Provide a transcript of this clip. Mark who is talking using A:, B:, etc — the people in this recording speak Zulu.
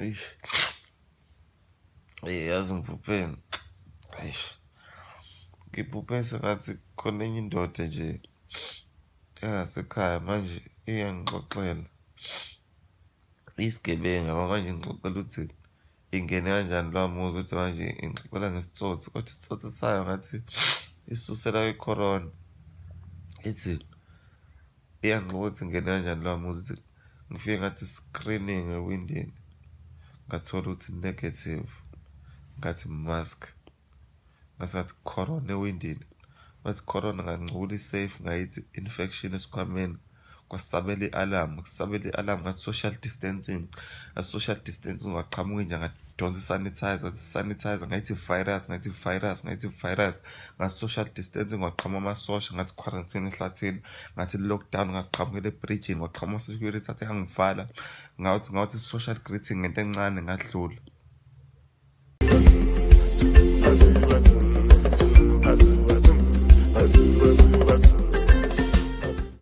A: eish yazi ngibhubhene eish ngibhubhe sengathi khona enye indoda nje engasekhaya manje iyangixoxela isigebenga manje ngixoxela ukuthi ingene kanjani lowo muzi ukuthi manje ngixoxela ngesitsotsi kodwa isitsotsi sayo ngathi isusela kwi-corona ithi iyangixoxa ukuthi ngene kanjani lowo muzi ngifike ngathi screening ewindini ngathola ukuthi negative ngathi mask ngathi corona ewindini ngathi corona ngangicula isafe ngayithi infection esikhwameni kwasabela i-alarm kusabela i-alarm ngathi social distancing social distancing waqhamuka nje ngadonsa sanitizer ngathi virus ngathi social distancing waqhamuka amasosha ngathi quarantine ehlathini ngathi lockdown ngaqhamukela ebridging waqhamuka security athi angivala ngathi social greeting ngento encane ngadlula